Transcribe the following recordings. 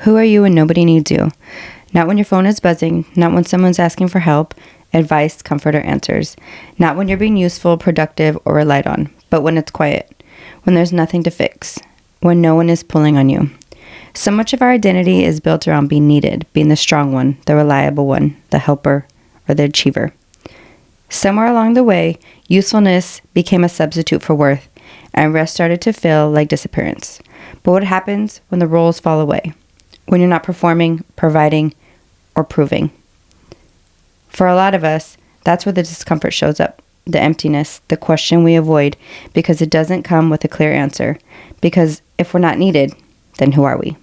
Who are you when nobody needs you? Not when your phone is buzzing, not when someone's asking for help, advice, comfort, or answers. Not when you're being useful, productive, or relied on, but when it's quiet, when there's nothing to fix, when no one is pulling on you. So much of our identity is built around being needed, being the strong one, the reliable one, the helper, or the achiever. Somewhere along the way, usefulness became a substitute for worth, and rest started to feel like disappearance. But what happens when the roles fall away? When you're not performing, providing, or proving? For a lot of us, that's where the discomfort shows up, the emptiness, the question we avoid because it doesn't come with a clear answer. Because if we're not needed, then who are we?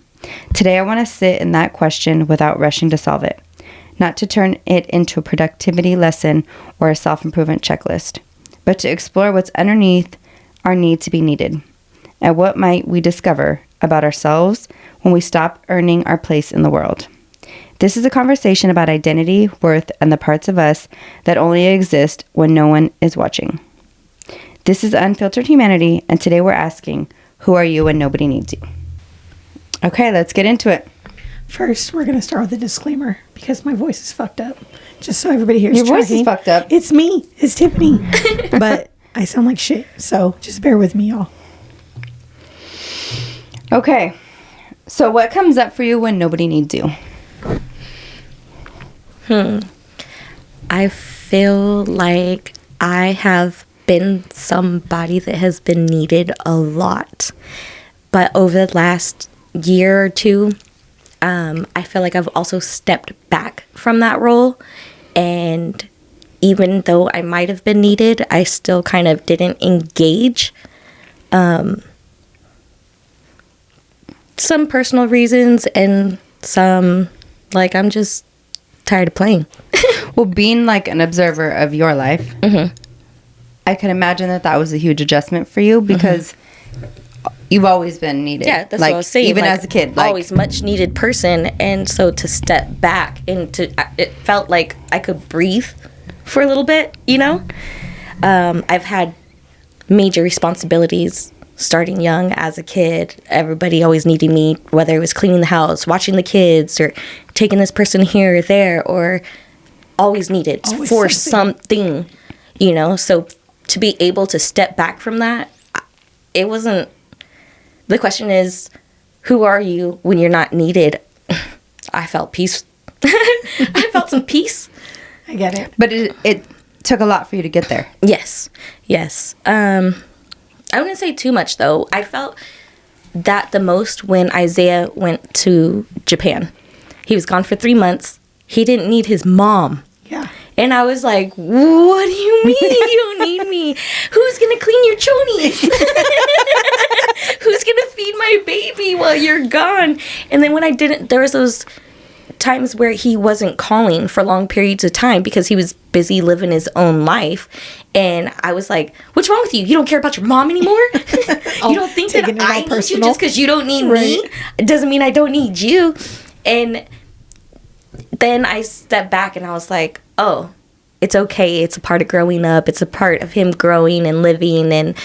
Today, I want to sit in that question without rushing to solve it, not to turn it into a productivity lesson or a self-improvement checklist, but to explore what's underneath our need to be needed, and what might we discover about ourselves when we stop earning our place in the world. This is a conversation about identity, worth, and the parts of us that only exist when no one is watching. This is Unfiltered Humanity, and today we're asking, who are you when nobody needs you? Okay, let's get into it. First, we're going to start with a disclaimer because my voice is fucked up. Just so everybody hears. Your voice is fucked up. It's me. It's Tiffany. But I sound like shit. So just bear with me, y'all. Okay. So what comes up for you when nobody needs you? I feel like I have been somebody that has been needed a lot. But over the last year or two, I feel like I've also stepped back from that role. And even though I might have been needed, I still kind of didn't engage. Some personal reasons and some, like, I'm just tired of playing. Well, being like an observer of your life, I can imagine that was a huge adjustment for you because you've always been needed. Yeah, that's like, what I was saying. Even like, as a kid. Always much needed person. And so to step back and it felt like I could breathe for a little bit, you know? I've had major responsibilities starting young as a kid. Everybody always needed me, whether it was cleaning the house, watching the kids, or taking this person here or there, or always needed Always for something. something, you know? So to be able to step back from that, it wasn't... The question is, who are you when you're not needed? I felt peace. I felt some peace. I get it. But it took a lot for you to get there. Yes. I wouldn't say too much, though. I felt that the most when Isaiah went to Japan. He was gone for 3 months. He didn't need his mom. Yeah. And I was like, what do you mean you don't need me? Who's going to clean your chonies? Who's going to feed my baby while you're gone? And then when I didn't, there was those times where he wasn't calling for long periods of time because he was busy living his own life. And I was like, what's wrong with you? You don't care about your mom anymore? You don't think that I need you just because you don't need me? It doesn't mean I don't need you. And then I stepped back and I was like, oh, it's okay. It's a part of growing up. It's a part of him growing and living. And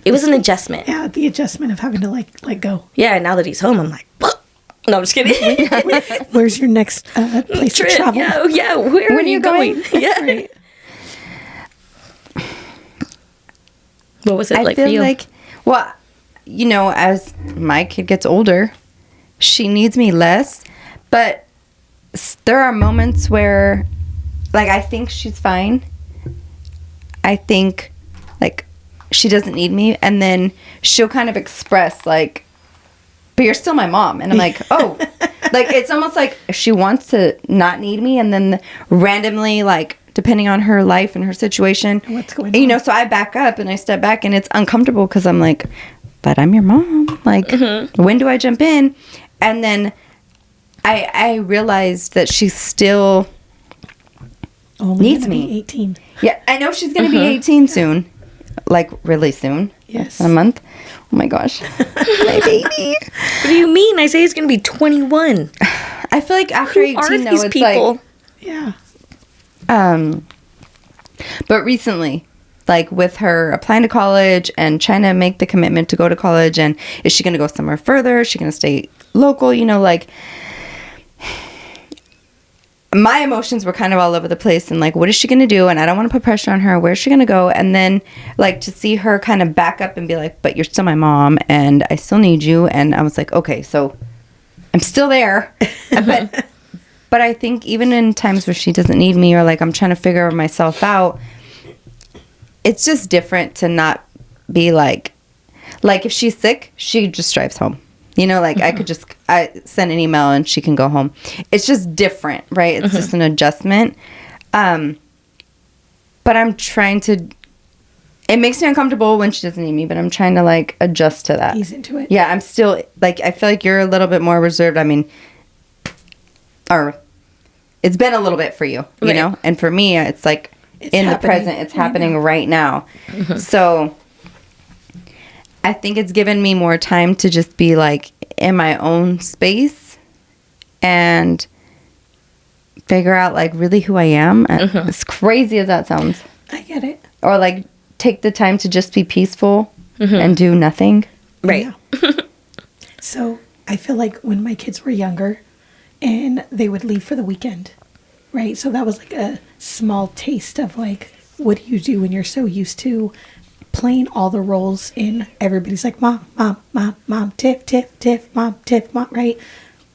it was an adjustment. Yeah, the adjustment of having to let go. Yeah, and now that he's home, I'm like, no, I'm just kidding. Where's your next place to travel? Yeah. Where are you going? Yeah. Right. What was it like for you? like, well, you know, as my kid gets older, she needs me less. But there are moments where, like, I think she's fine. I think, like, she doesn't need me. And then she'll kind of express, like, but you're still my mom. And I'm like, oh. Like, it's almost like she wants to not need me. And then randomly, like, depending on her life and her situation. What's going on? You know, so I back up and I step back. And it's uncomfortable because I'm like, but I'm your mom. Like, when do I jump in? And then I realized that she still Only needs me. Be 18. Yeah, I know she's going to be 18 soon. Like, really soon. Yes. In a month. Oh, my gosh. My baby. what do you mean? Isaiah's going to be 21. I feel like after 18, Are though, these it's people? like... Yeah. But recently, like, with her applying to college and trying to make the commitment to go to college, and is she going to go somewhere further? Is she going to stay local, you know, like my emotions were kind of all over the place and like, what is she going to do? And I don't want to put pressure on her. Where's she going to go? And then like to see her kind of back up and be like, but you're still my mom and I still need you. And I was like, okay, so I'm still there. But I think even in times where she doesn't need me or like I'm trying to figure myself out, it's just different to not be like if she's sick, she just drives home. You know, like I send an email and she can go home. It's just different, right? It's just an adjustment. But I'm trying to, it makes me uncomfortable when she doesn't need me, but I'm trying to like adjust to that. Ease into it. Yeah, I'm still like, I feel like you're a little bit more reserved. I mean, or it's been a little bit for you, you know? And for me, it's like it's in the present, it's happening right now. So I think it's given me more time to just be like in my own space and figure out like really who I am. As crazy as that sounds. I get it. Or like take the time to just be peaceful and do nothing. Right. Yeah. So I feel like when my kids were younger and they would leave for the weekend, right? So that was like a small taste of like, what do you do when you're so used to playing all the roles in everybody's like, mom, mom, mom, mom, Tiff, Tiff, Tiff, mom, Tiff, mom, right?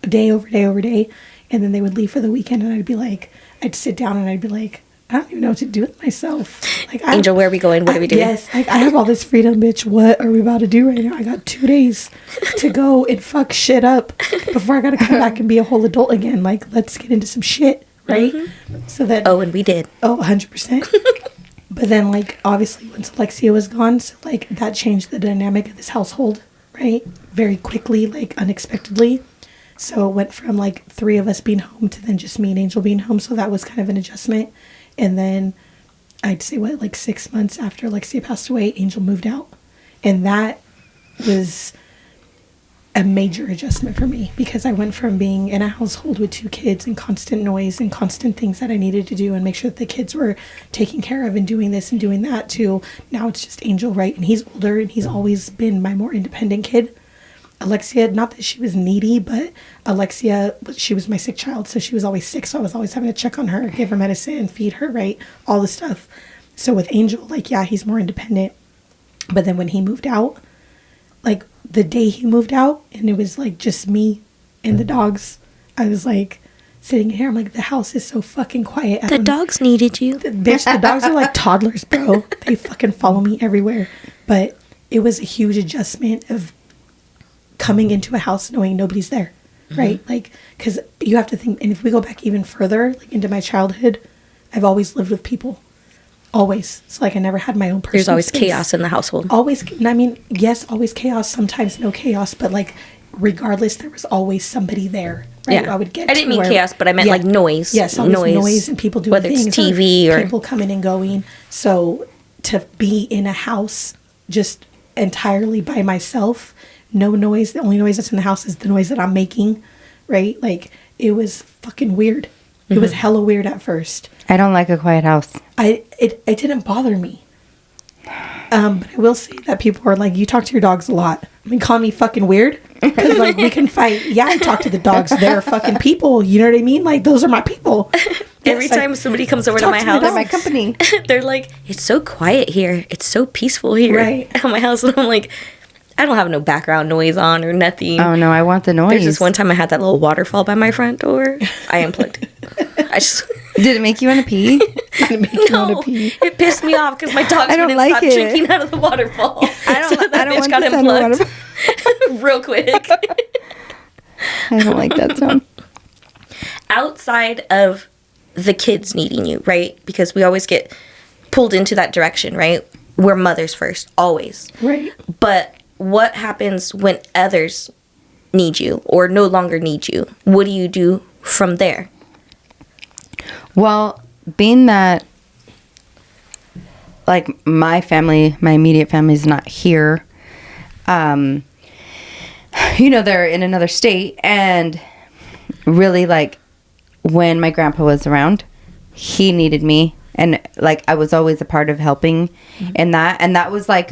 Day over day over day. And then they would leave for the weekend and I'd be like, I'd sit down and I'd be like, I don't even know what to do with myself. Like, Angel, where are we going? What are we doing? Yes, like, I have all this freedom, bitch. What are we about to do right now? I got 2 days to go and fuck shit up before I got to come back and be a whole adult again. Like, let's get into some shit, right? So that... Oh, and we did. Oh, 100%. But then, like, obviously, once Alexia was gone, so, like, that changed the dynamic of this household, right? Very quickly, like, unexpectedly. So it went from, like, 3 of us being home to then just me and Angel being home. So that was kind of an adjustment. And then I'd say, what, like 6 months after Alexia passed away, Angel moved out. And that was a major adjustment for me because I went from being in a household with 2 kids and constant noise and constant things that I needed to do and make sure that the kids were taken care of and doing this and doing that to now it's just Angel, right? And he's older and he's always been my more independent kid. Alexia, not that she was needy, but Alexia, she was my sick child, so she was always sick, so I was always having to check on her, give her medicine, feed her, right? All the stuff. So with Angel, like, yeah, he's more independent. But then when he moved out, like, the day he moved out, and it was, like, just me and the dogs, I was, like, sitting here, I'm like, the house is so fucking quiet. The dogs needed you. Bitch, the dogs are like toddlers, bro. They fucking follow me everywhere. But it was a huge adjustment of coming into a house knowing nobody's there, right? Like, because you have to think, and if we go back even further, like into my childhood, I've always lived with people. Always. It's like I never had my own personal There's always space. chaos in the household. Always, and I mean, yes, always chaos, sometimes no chaos, but like, regardless, there was always somebody there, right? Yeah. I would get I didn't mean chaos, but I meant like noise. Yes, always noise and people doing whether things. It's TV or people coming and going. So to be in a house just entirely by myself, no noise. The only noise that's in the house is the noise that I'm making, right? Like, it was fucking weird. It was hella weird at first. I don't like a quiet house. It didn't bother me. But I will say that people are like, you talk to your dogs a lot. I mean, call me fucking weird. Because, like, we can fight. Yeah, I talk to the dogs. They're fucking people. You know what I mean? Like, those are my people. Every time somebody comes over to my house, They're my company. they're like, it's so quiet here. It's so peaceful here at my house. And I'm like, I don't have no background noise on or nothing. Oh, no, I want the noise. There's this one time I had that little waterfall by my front door. I unplugged it. I just... Did it make you want to pee? No, it pissed me off because my dogs wouldn't like stop it. drinking out of the waterfall. I don't want got the sound of unplugged real quick. I don't like that sound. Outside of the kids needing you, right? Because we always get pulled into that direction, right? We're mothers first, always. Right. But what happens when others need you or no longer need you? What do you do from there? Well, being that, like, my family, my immediate family is not here, you know, they're in another state, and really, like, when my grandpa was around, he needed me, and, like, I was always a part of helping in that, and that was like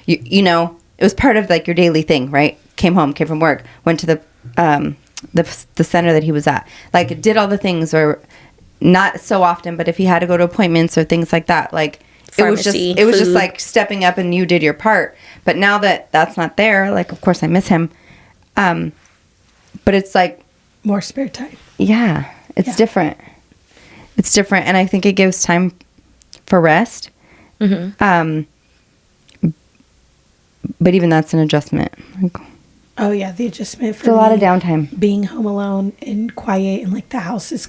you know, it was part of, like, your daily thing, right? Came home, came from work, went to the the center that he was at. Like, did all the things, or not so often, but if he had to go to appointments or things like that, like, Pharmacy, it was just food. like stepping up and you did your part. But now that that's not there, like, of course I miss him. But it's like, More spare time. yeah, it's different. It's different. And I think it gives time for rest. Mm-hmm. But even that's an adjustment. Like, Oh yeah, the adjustment for it's a lot of me, downtime. being home alone and quiet, and like the house is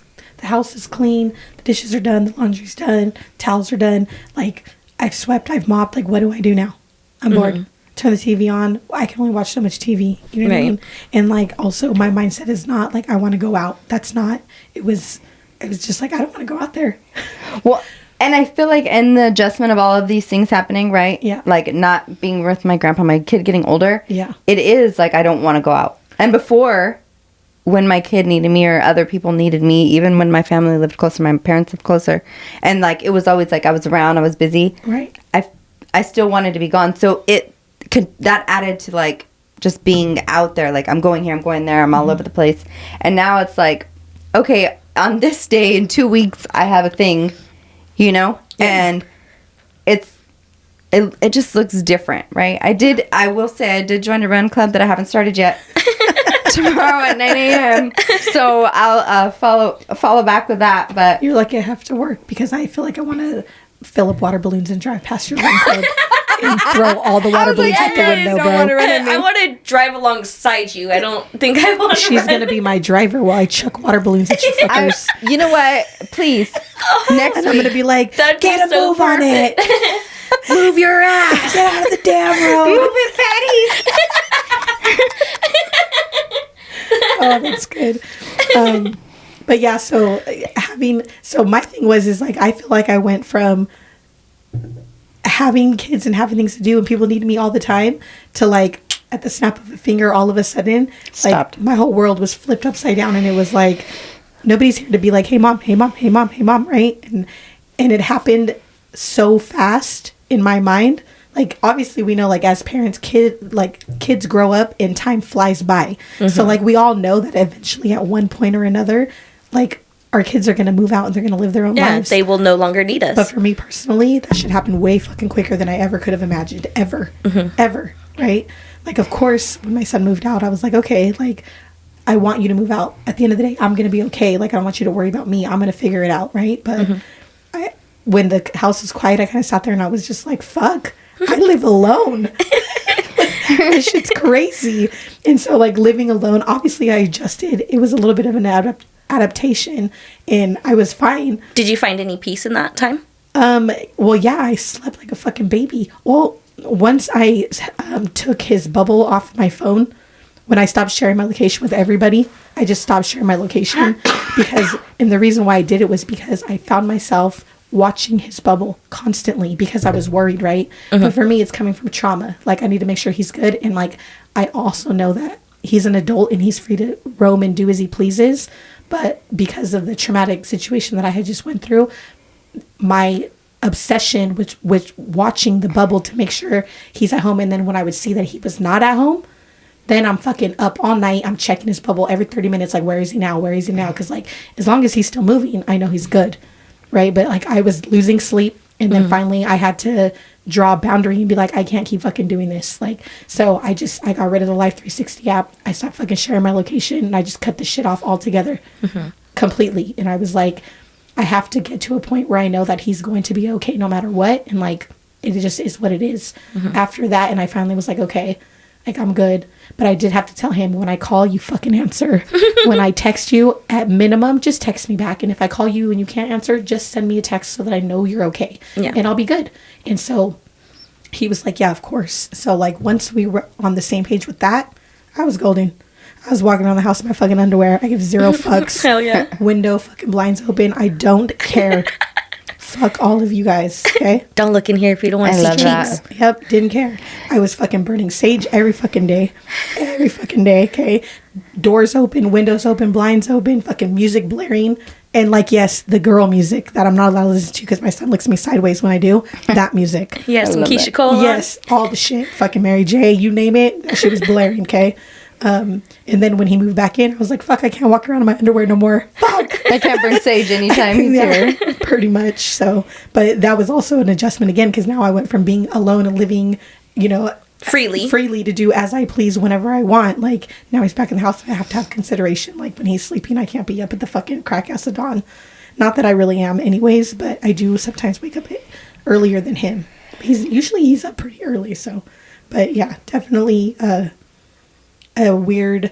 clean, the dishes are done, the laundry's done, towels are done. Like, I've swept, I've mopped. Like, what do I do now? I'm bored. Turn the TV on. I can only watch so much TV. You know what I Right. mean? And like, also my mindset is not like I want to go out. That's not. It was just like, I don't want to go out there. Well, and I feel like in the adjustment of all of these things happening, right? Yeah. Like, not being with my grandpa, my kid getting older. Yeah. It is like, I don't want to go out. And before, when my kid needed me or other people needed me, even when my family lived closer, my parents lived closer, and like, it was always like I was around, I was busy. Right. I still wanted to be gone. So that added to like just being out there. Like, I'm going here, I'm going there, I'm all over the place. And now it's like, okay, on this day in 2 weeks, I have a thing, you know? Yes. And it just looks different, right? I will say I did join a run club that I haven't started yet. Tomorrow at 9 a.m. So I'll follow back with that. But You're lucky I have to work, because I feel like I want to fill up water balloons and drive past your run club and throw all the water balloons out the window, bro. I want to drive alongside you. I don't think I want to. She's going to be my driver while I chuck water balloons at you fuckers. you know what? Please, next And I'm going to be like, That'd be get a so move on it. Move your ass. Get out of the damn road. move it, Oh, that's good. But yeah, so my thing is like, I feel like I went from having kids and having things to do and people needing me all the time to like, at the snap of a finger, all of a sudden, Stopped. like, my whole world was flipped upside down, and it was like, nobody's here to be like, hey mom, hey mom, hey mom, hey mom, right? And it happened so fast in my mind. Like, obviously we know, like, as parents, kids grow up and time flies by. So like, we all know that eventually at one point or another, like, our kids are going to move out and they're going to live their own Yeah, lives. they will no longer need us. But for me personally, that should happen way fucking quicker than I ever could have imagined. Ever. Right? Like, of course, when my son moved out, I was like, okay, like, I want you to move out. At the end of the day, I'm going to be okay. Like, I don't want you to worry about me. I'm going to figure it out, right? But when the house was quiet, I kind of sat there and I was just like, fuck, I live alone. This shit's crazy. And so, like, living alone, obviously I adjusted. It was a little bit of an adaptation, and I was fine. Did you find any peace in that time? Well, yeah, I slept like a fucking baby. Well, once I took his bubble off my phone, when I stopped sharing my location with everybody, I just stopped sharing my location and the reason why I did it was because I found myself watching his bubble constantly because I was worried, right? But for me, it's coming from trauma. Like, I need to make sure he's good. And like, I also know that he's an adult and he's free to roam and do as he pleases. But because of the traumatic situation that I had just went through, my obsession with watching the bubble to make sure he's at home. And then when I would see that he was not at home, then I'm fucking up all night. I'm checking his bubble every 30 minutes. Like, where is he now? Where is he now? Because like, as long as he's still moving, I know he's good. Right. But like, I was losing sleep. And then finally I had to draw a boundary and be like, I can't keep fucking doing this. Like, so I got rid of the Life 360 app. I stopped fucking sharing my location and I just cut the shit off altogether completely. And I was like, I have to get to a point where I know that he's going to be okay no matter what. And like, it just is what it is after that. And I finally was like, okay, like, I'm good. But I did have to tell him, when I call, you fucking answer. When I text you, at minimum, just text me back. And if I call you and you can't answer, just send me a text so that I know you're okay. Yeah. And I'll be good. And so he was like, yeah, of course. So like, once we were on the same page with that, I was golden. I was walking around the house in my fucking underwear. I give zero fucks. Hell yeah. Window fucking blinds open. I don't care. Fuck all of you guys, okay? Don't look in here if you don't want to I see love cheeks. that. Yep, didn't care. I was fucking burning sage every fucking day. Every fucking day, okay? Doors open, windows open, blinds open, fucking music blaring. And like, yes, the girl music that I'm not allowed to listen to because my son looks at me sideways when I do. That music. Yeah, some love Keisha it. Cole. Yes, all the shit. Fucking Mary J, you name it. That shit was blaring, okay? And then when he moved back in, I was like, fuck, I can't walk around in my underwear no more. Fuck. I can't bring Sage anytime he's Yeah, here. pretty much. So, but that was also an adjustment again, because now I went from being alone and living, you know, freely to do as I please whenever I want. Like, now he's back in the house, and I have to have consideration. Like, when he's sleeping, I can't be up at the fucking crack ass of dawn. Not that I really am anyways, but I do sometimes wake up earlier than him. He's up pretty early, so. But yeah, definitely a weird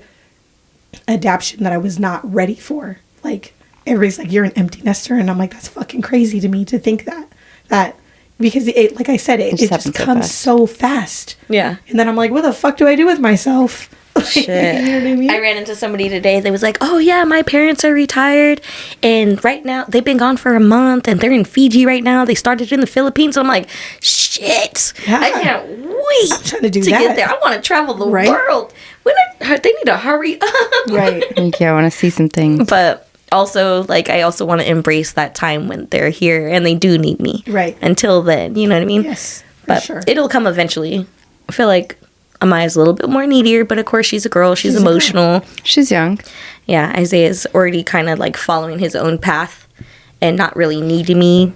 adaptation that I was not ready for. Like, everybody's like, you're an empty nester, and I'm like, that's fucking crazy to me to think that because it, like I said, it just comes so fast. Yeah. And then I'm like, what the fuck do I do with myself? Shit. You know what I mean? I ran into somebody today. They was like, oh yeah, my parents are retired, and right now they've been gone for a month, and they're in Fiji right now. They started in the Philippines. I'm like, shit. Yeah. I can't wait I'm trying to do that. get there. I want to travel the world. They need to hurry up. Right. Yeah, I want to see some things. But also, like, I also want to embrace that time when they're here and they do need me. Right. Until then, you know what I mean? Yes. But sure. it'll come eventually. I feel like Amaya's a little bit more needier, but of course she's a girl. She's emotional. She's young. Yeah, Isaiah's already kind of like following his own path and not really needing me.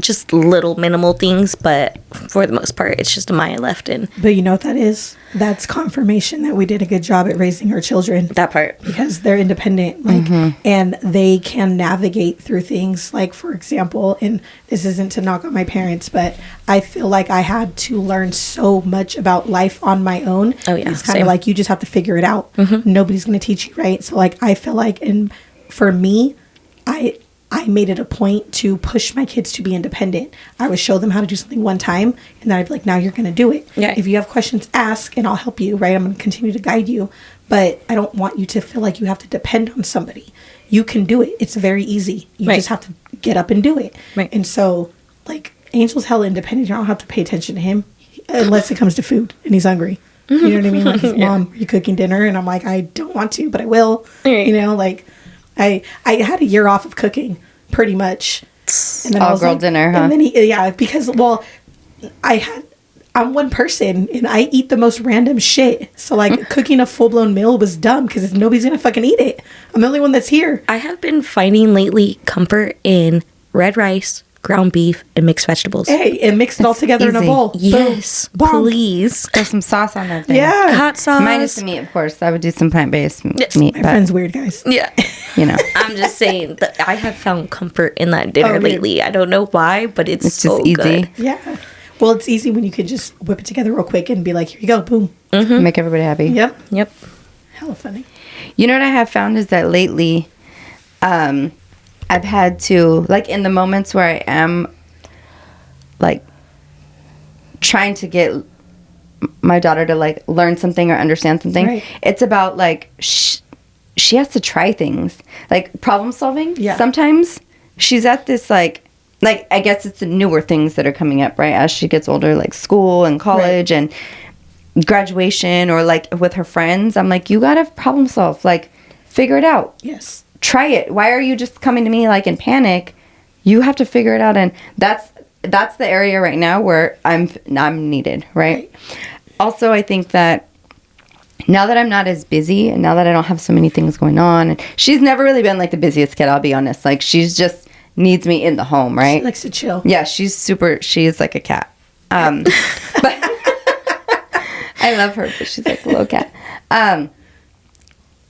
Just little minimal things, but for the most part, it's just Amaya left in. But you know what that is? That's confirmation that we did a good job at raising our children. That part. Because they're independent, like, and they can navigate through things. Like, for example, and this isn't to knock on my parents, but I feel like I had to learn so much about life on my own. Oh, yeah, It's kind of same. like you just have to figure it out. Nobody's going to teach you, right? So, like, I feel like, and for me, I made it a point to push my kids to be independent. I would show them how to do something one time, and then I'd be like, now you're going to do it. Yeah. If you have questions, ask, and I'll help you, right? I'm going to continue to guide you. But I don't want you to feel like you have to depend on somebody. You can do it. It's very easy. You just have to get up and do it. Right. And so, like, Angel's hella independent. You don't have to pay attention to him unless it comes to food and he's hungry. You know what I mean? Like, his mom, are you cooking dinner? And I'm like, I don't want to, but I will. Right. You know, like, I had a year off of cooking, pretty much. And then All girl dinner, huh? And then because, well, I'm one person and I eat the most random shit. So, like, cooking a full-blown meal was dumb because nobody's gonna fucking eat it. I'm the only one that's here. I have been finding lately comfort in red rice, ground beef, and mixed vegetables. Hey, and mix it all together in a easy. bowl. Yes, Boom. Bonk. please. Throw some sauce on that thing. Yeah. Hot sauce. Minus the meat, of course. I would do some plant-based meat, My but, friend's weird, guys. Yeah. you know. I'm just saying that I have found comfort in that dinner Oh, yeah. lately. I don't know why, but it's It's so just easy. good. Yeah. Well, it's easy when you can just whip it together real quick and be like, here you go, boom. Make everybody happy. Yep. Yep. Hella funny. You know what I have found is that lately, I've had to, like, in the moments where I am, like, trying to get my daughter to, like, learn something or understand something, Right. it's about, like, she has to try things. Like, problem solving. Yeah. Sometimes she's at this, like, I guess it's the newer things that are coming up, right? As she gets older, like school and college and graduation, or like with her friends. I'm like, you gotta problem solve. Like, figure it out. Yes. Try it. Why are you just coming to me like in panic? You have to figure it out, and that's the area right now where I'm needed, right? Also, I think that now that I'm not as busy, and now that I don't have so many things going on, and she's never really been like the busiest kid, I'll be honest. Like, she's just needs me in the home, right? She likes to chill. Yeah, she's like a cat. But I love her, but she's like a little cat.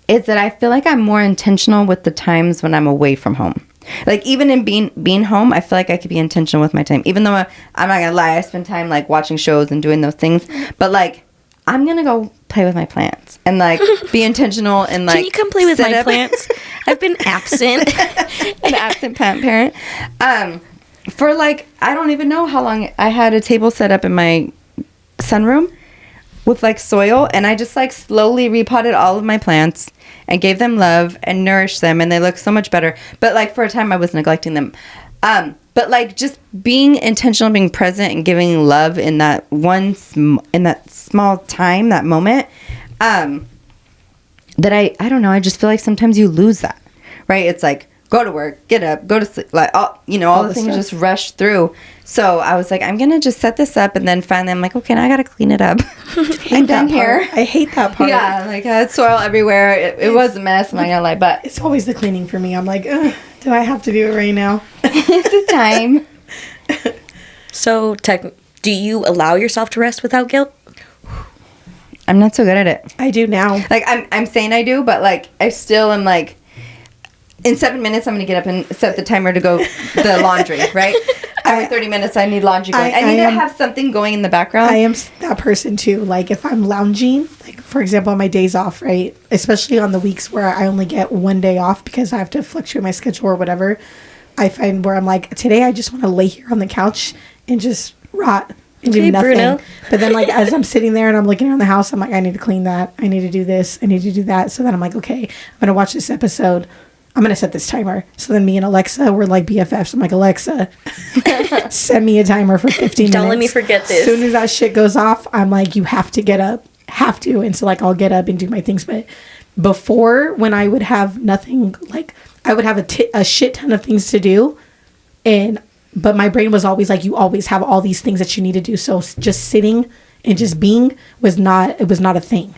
Is that I feel like I'm more intentional with the times when I'm away from home. Like, even in being home, I feel like I could be intentional with my time. Even though I'm not gonna lie, I spend time like watching shows and doing those things. But like, I'm gonna go play with my plants and like be intentional and like. Can you come play with my plants? I've been absent. An absent plant parent. For like, I don't even know how long. I had a table set up in my sunroom with like soil, and I just like slowly repotted all of my plants and gave them love and nourished them, and they look so much better. But like, for a time I was neglecting them. But like, just being intentional, being present, and giving love in that in that small time, that moment, that I don't know, I just feel like sometimes you lose that, right? It's like, go to work, get up, go to sleep, like all the things stuff. just rush through. So I was like, I'm gonna just set this up, and then finally I'm like, okay, now I gotta clean it up. I'm done here. I hate that part. Yeah, like I had soil everywhere. It was a mess. I'm not gonna lie, but It's always the cleaning for me. I'm like, ugh, do I have to do it right now? it's the time. So, do you allow yourself to rest without guilt? I'm not so good at it. I do now. Like I'm saying I do, but like I still am like, in 7 minutes I'm gonna get up and set the timer to go the laundry, right? Every 30 minutes I need laundry going. I need to have something going in the background. I am that person too. Like if I'm lounging, like for example, on my days off, right? Especially on the weeks where I only get one day off because I have to fluctuate my schedule or whatever. I find where I'm like, today I just want to lay here on the couch and just rot and do nothing. Bruno. But then like as I'm sitting there and I'm looking around the house, I'm like, I need to clean that. I need to do this. I need to do that. So then I'm like, okay, I'm going to watch this episode. I'm going to set this timer. So then me and Alexa, we're like BFFs. I'm like, Alexa, send me a timer for 15 minutes. Don't let me forget this. As soon as that shit goes off, I'm like, you have to get up. Have to. And so like I'll get up and do my things. But before, when I would have nothing, like I would have a shit ton of things to do. But my brain was always like, you always have all these things that you need to do. So just sitting and just being was not a thing.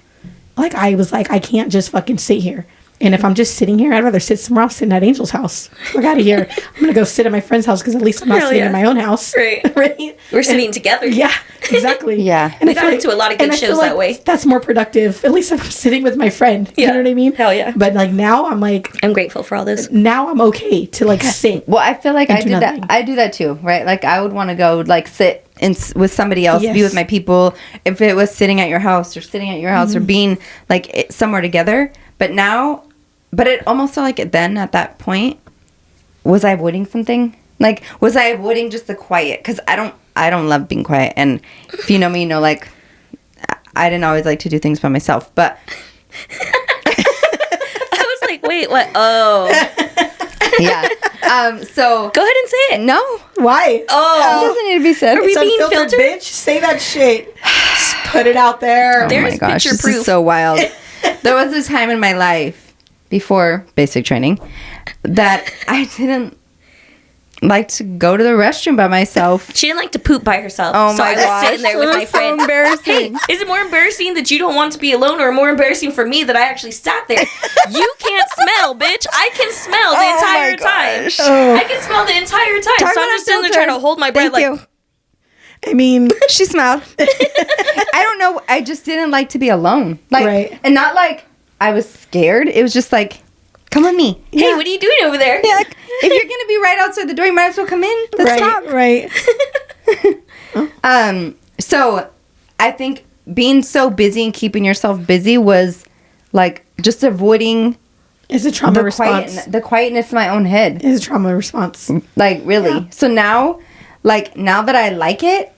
Like I was like, I can't just fucking sit here. And if I'm just sitting here, I'd rather sit somewhere else, sitting at Angel's house. Fuck out of here. I'm going to go sit at my friend's house because at least I'm not sitting in my own house. Right. Right? We're sitting together. Yeah, exactly. Yeah. We got into a lot of good shows that way. That's more productive. At least if I'm sitting with my friend. You Yeah. know what I mean? Hell yeah. But like now I'm like, I'm grateful for all this. now I'm okay to like sit. Well, I feel like I do do nothing. that. I do that too, right? Like I would want to go like sit with somebody else, be Yes. with my people. If it was sitting at your house or sitting at your house or being like somewhere together. But it almost felt like then at that point, was I avoiding something? Like was I avoiding just the quiet? Because I don't love being quiet. And if you know me, you know like I didn't always like to do things by myself. But I was like, wait, what? Oh. yeah. So Go ahead and say it. no, Why? it Oh. doesn't need to be said. Are we It's being unfiltered, filtered? bitch. Say that shit. Just put it out there. Oh There's my gosh, picture this proof. is so wild. There was a time in my life before basic training that I didn't like to go to the restroom by myself. She didn't like to poop by herself. Oh so my I was gosh, sitting there with it my was so friend. embarrassing. Hey, is it more embarrassing that you don't want to be alone or more embarrassing for me that I actually sat there? You can't smell, bitch. I can smell the Oh my entire time. gosh. I can smell the entire time. Talk so I'm about just sitting there filter. trying to hold my breath Thank like, you. I mean, She smiled. I don't know. I just didn't like to be alone. Like, Right. and not like I was scared. It was just like, come with me. hey, what are you doing over there? Yeah, like, if you're gonna be right outside the door, you might as well come in. Let's talk. right. So I think being so busy and keeping yourself busy was like just avoiding It's a trauma the response. the quietness in my own head. It's a trauma response. Like really. Yeah. So now that I like it,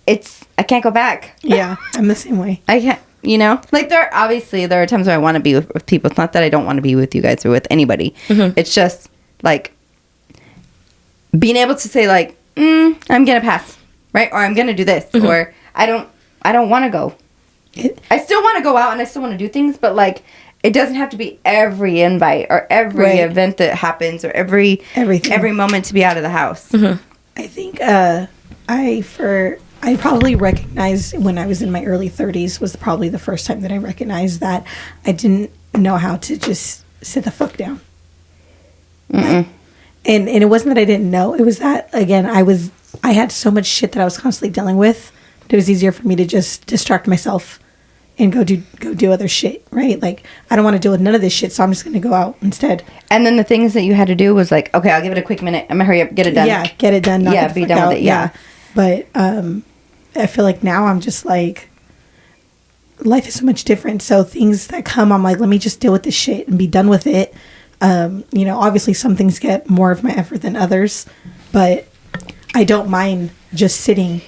I can't go back. Yeah, I'm the same way. I can't, like there are times where I want to be with people. It's not that I don't want to be with you guys or with anybody. It's just like being able to say like, I'm going to pass, right? Or I'm going to do this, or I don't want to go. I still want to go out and I still want to do things, but like, it doesn't have to be every invite or every Right. event that happens or everything. Every moment to be out of the house. I think I probably recognized when I was in my early 30s was probably the first time that I recognized that I didn't know how to just sit the fuck down. And it wasn't that I didn't know. It was that, again, I had so much shit that I was constantly dealing with. It was easier for me to just distract myself and go do other shit, right? Like, I don't want to deal with none of this shit, so I'm just going to go out instead. And then the things that you had to do was like, okay, I'll give it a quick minute. I'm gonna hurry up, get it done. Yeah, get it done. Knock Yeah, it the be fuck done with out. it, yeah. But I feel like now I'm just like, life is so much different. So things that come, I'm like, let me just deal with this shit and be done with it. Obviously some things get more of my effort than others, but I don't mind just sitting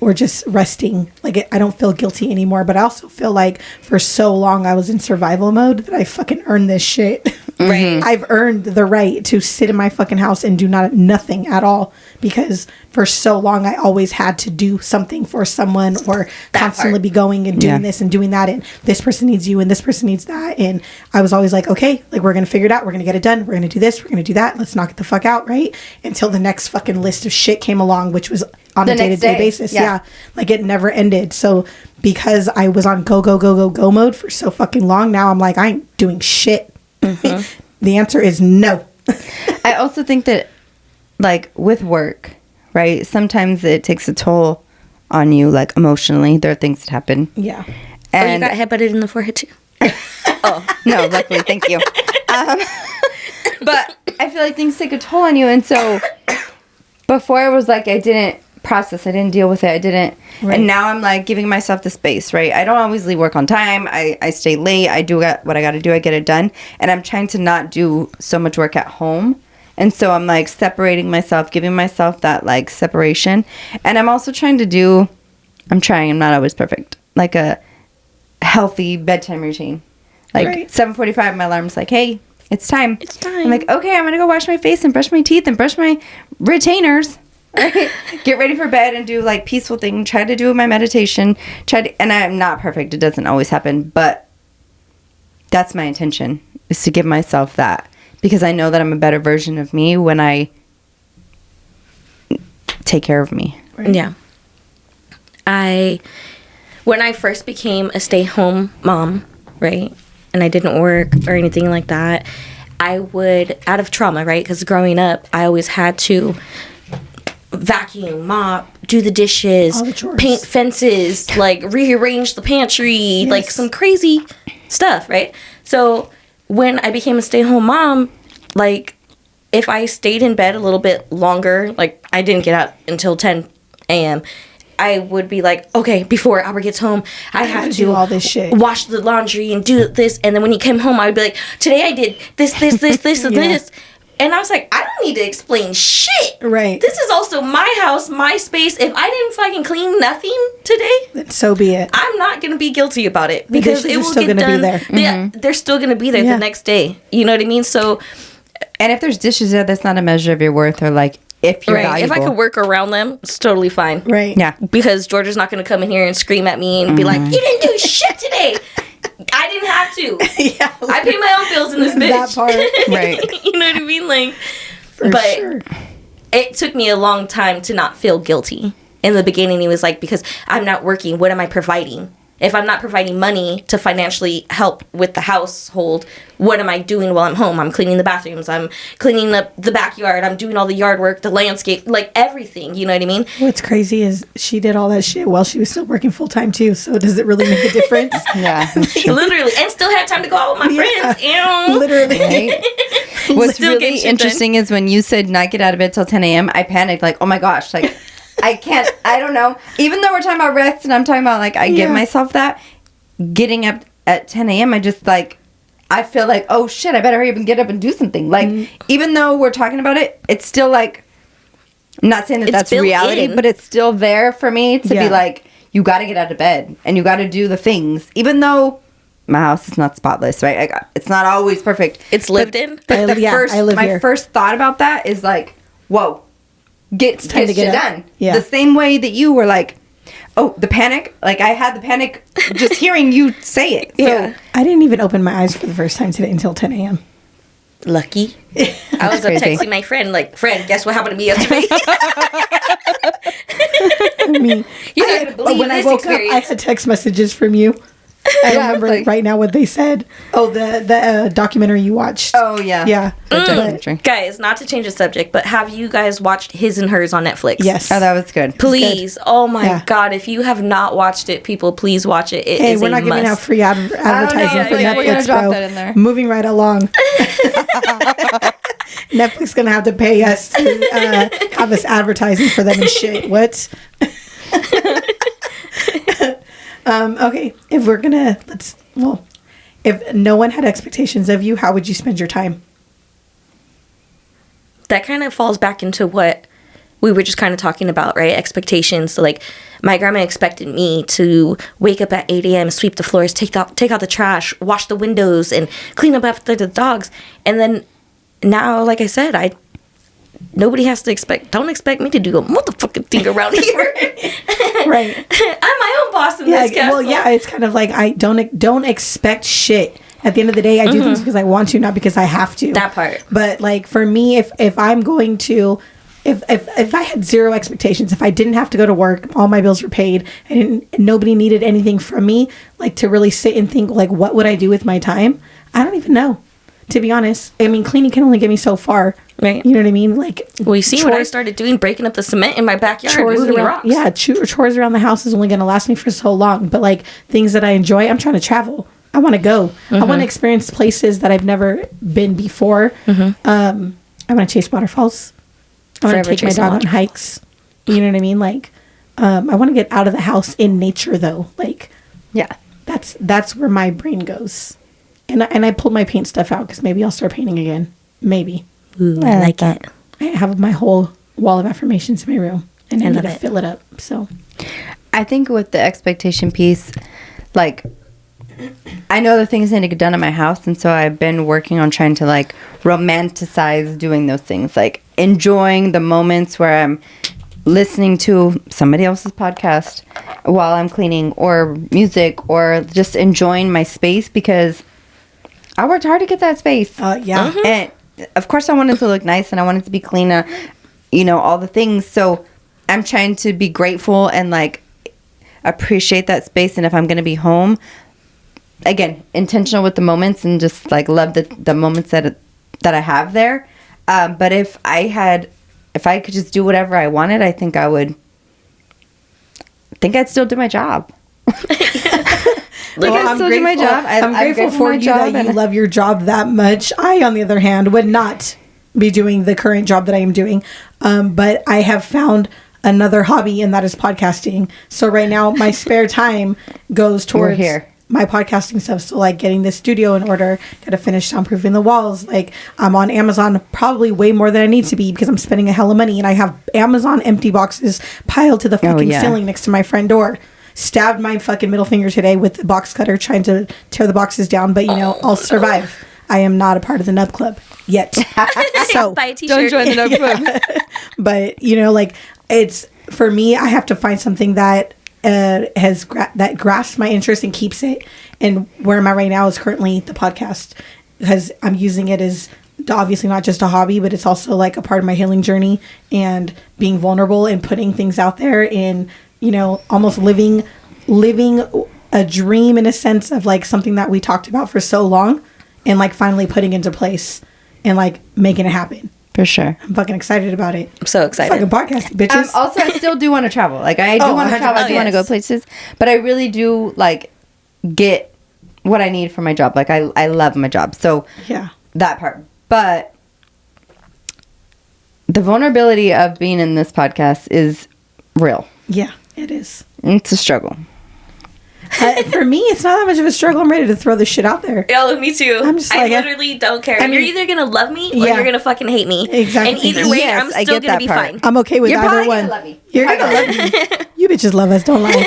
or just resting. Like, I don't feel guilty anymore, but I also feel like for so long I was in survival mode that I fucking earned this shit. Right. I've earned the right to sit in my fucking house and do nothing at all, because for so long I always had to do something for someone, or constantly be going and doing this and doing that, and this person needs you and this person needs that, and I was always like, okay, like, we're gonna figure it out, we're gonna get it done, we're gonna do this, we're gonna do that, let's knock it the fuck out, right? Until the next fucking list of shit came along, which was on a day-to-day basis. Like, it never ended. So because I was on go mode for so fucking long, now I'm like, I ain't doing shit. The answer is no. I also think that, like, with work, right, sometimes it takes a toll on you, like, emotionally. There are things that happen. Yeah. And you got headbutted in the forehead too? Oh, no, luckily, thank you. But I feel like things take a toll on you. And so before I was like, I didn't process, I didn't deal with it, I didn't. Right. And now I'm like giving myself the space, right? I don't always leave work on time. I stay late. I do what I got to do. I get it done. And I'm trying to not do so much work at home. And so I'm like separating myself, giving myself that like separation. And I'm also trying to do, I'm not always perfect, like a healthy bedtime routine. Like 7:45, my alarm's like, hey, it's time. It's time. I'm like, okay, I'm going to go wash my face and brush my teeth and brush my retainers. Right? Get ready for bed and do like peaceful thing. Try to do my meditation. And I'm not perfect. It doesn't always happen. But that's my intention, is to give myself that. Because I know that I'm a better version of me when I take care of me. Right? Yeah. When I first became a stay-home mom, right, and I didn't work or anything like that, I would, out of trauma, right, because growing up, I always had to vacuum, mop, do the dishes, all the chores, paint fences, like rearrange the pantry, like some crazy stuff, right? So when I became a stay-home mom, like, if I stayed in bed a little bit longer, like, I didn't get out until 10 a.m., I would be like, okay, before Albert gets home, I have to do all this shit, wash the laundry and do this. And then when he came home, I would be like, today I did this, and this. And I was like, I don't need to explain shit. Right. This is also my house, my space. If I didn't fucking clean nothing today, then so be it. I'm not going to be guilty about it, because it will still get done. Be there. Yeah, they're still going to be there the next day. You know what I mean? So, and if there's dishes there, that's not a measure of your worth, or like if you're valuable. If I could work around them, it's totally fine. Right. Yeah. Because Georgia's not going to come in here and scream at me and be like, you didn't do shit today. I didn't have to. Yeah. I pay my own bills in this bitch. That part. Right. You know what I mean? Like, For sure. It took me a long time to not feel guilty. In the beginning, it was like, because I'm not working, what am I providing? If I'm not providing money to financially help with the household, what am I doing while I'm home? I'm cleaning the bathrooms. I'm cleaning up the backyard. I'm doing all the yard work, the landscape, like everything. You know what I mean? What's crazy is she did all that shit while she was still working full time too. So does it really make a difference? Yeah. Literally. And still had time to go out with my friends. Ew. Literally. Right? What's really interesting is when you said not get out of bed till 10 a.m., I panicked, like, oh my gosh, like, I can't, I don't know. Even though we're talking about rest and I'm talking about, like, I give myself that, getting up at 10 a.m., I just, like, I feel like, oh shit, I better hurry up and get up and do something. Like, even though we're talking about it, it's still, like, I'm not saying that that's reality, but it's still there for me to be like, you got to get out of bed and you got to do the things. Even though my house is not spotless, right? It's not always perfect. It's lived in. But my first thought about that is like, whoa, get shit done. Yeah. The same way that you were like, oh, the panic. Like, I had the panic just hearing you say it. So. I didn't even open my eyes for the first time today until 10 a.m. Lucky. I was texting my friend, like, friend, guess what happened to me yesterday? I mean, you're not gonna believe when I woke up, I had text messages from you. I remember right now what they said. Oh, the documentary you watched. Oh, yeah. Yeah. Guys, not to change the subject, but have you guys watched His and Hers on Netflix? Yes. Oh, that was good. Please. Oh, my God. If you have not watched it, people, please watch it. It is we're not giving out free advertising for Netflix, we're gonna drop bro. that in there. Moving right along. Netflix going to have to pay us to have us advertising for them and shit. What? Okay, if we're gonna if no one had expectations of you, how would you spend your time? That kind of falls back into what we were just kind of talking about, right, expectations. So like my grandma expected me to wake up at 8 a.m., sweep the floors, take out the trash, wash the windows, and clean up after the dogs. And then now, like I said, nobody has to don't expect me to do a motherfucking thing around here. Right. I'm my own boss in this castle. Well, yeah, it's kind of like I don't expect shit. At the end of the day, I do things because I want to, not because I have to. That part. But like for me, if I'm going to, if I had zero expectations, if I didn't have to go to work, all my bills were paid, and nobody needed anything from me, like to really sit and think, like, what would I do with my time? I don't even know, to be honest. I mean, cleaning can only get me so far. Right. You know what I mean? Like, well, you see what I started doing, breaking up the cement in my backyard, moving rocks. Yeah, chores around the house is only going to last me for so long. But like things that I enjoy, I'm trying to travel. I want to go. I want to experience places that I've never been before. I want to chase waterfalls. I want to take my dog on hikes. You know what I mean? Like, I want to get out of the house in nature, though. Like, Yeah. that's where my brain goes. And I pulled my paint stuff out because maybe I'll start painting again. Maybe. Ooh, I like it. I have my whole wall of affirmations in my room, and I need to fill it up. So, I think with the expectation piece, like, I know the things need to get done in my house, and so I've been working on trying to like romanticize doing those things, like enjoying the moments where I'm listening to somebody else's podcast while I'm cleaning, or music, or just enjoying my space, because I worked hard to get that space. yeah. And of course I want it to look nice, and I want it to be clean, all the things. So I'm trying to be grateful and like appreciate that space. And if I'm going to be home, again, intentional with the moments, and just like love the moments that I have there. But if I could just do whatever I wanted, I think I'd still do my job. I'm grateful for you that you love your job that much. I, on the other hand, would not be doing the current job that I am doing. But I have found another hobby, and that is podcasting. So right now, my spare time goes towards my podcasting stuff. So like getting the studio in order, gotta finish soundproofing the walls. Like I'm on Amazon probably way more than I need to be, because I'm spending a hell of money, and I have Amazon empty boxes piled to the fucking ceiling next to my front door. Stabbed my fucking middle finger today with the box cutter trying to tear the boxes down, but I'll survive. I am not a part of the Nub Club yet. So buy a t-shirt. Don't join the Nub Club. But like it's, for me, I have to find something that that grasps my interest and keeps it. And where am I right now is currently the podcast, because I'm using it as obviously not just a hobby, but it's also like a part of my healing journey, and being vulnerable and putting things out there, and almost living a dream, in a sense of like something that we talked about for so long, and like finally putting into place and like making it happen. For sure. I'm fucking excited about it. I'm so excited. Fucking podcasting, bitches. Also, I still do want to travel. Like, I do want to travel. I do want to go places. But I really do, like, get what I need for my job. Like, I love my job. So, yeah. That part. But the vulnerability of being in this podcast is real. Yeah, it is. It's a struggle. For me, it's not that much of a struggle. I'm ready to throw this shit out there. Yeah, me too. I'm just like, I literally don't care. You're either gonna love me or you're gonna fucking hate me. Exactly. And either way, I'm still gonna be fine. I'm okay with either one. Love me. You're gonna love me. You bitches love us. Don't lie.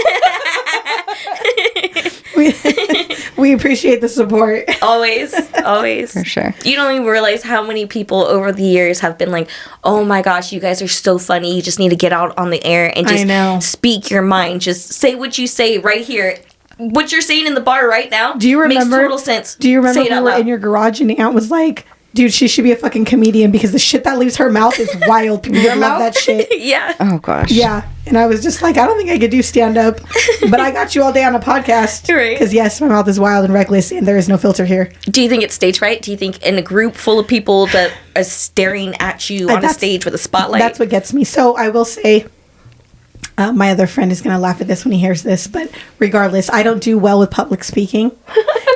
We appreciate the support. Always. For sure. You don't even realize how many people over the years have been like, oh my gosh, you guys are so funny. You just need to get out on the air and just speak your mind. Just say what you say right here. What you're saying in the bar right now makes total sense. Do you remember we were in your garage and Aunt was like, dude, she should be a fucking comedian because the shit that leaves her mouth is wild. People love that shit. Yeah. Oh, gosh. Yeah. And I was just like, I don't think I could do stand-up, but I got you all day on a podcast. Right. Because, yes, my mouth is wild and reckless, and there is no filter here. Do you think it's stage fright? Do you think in a group full of people that are staring at you on a stage with a spotlight? That's what gets me. So I will say, my other friend is going to laugh at this when he hears this, but regardless, I don't do well with public speaking.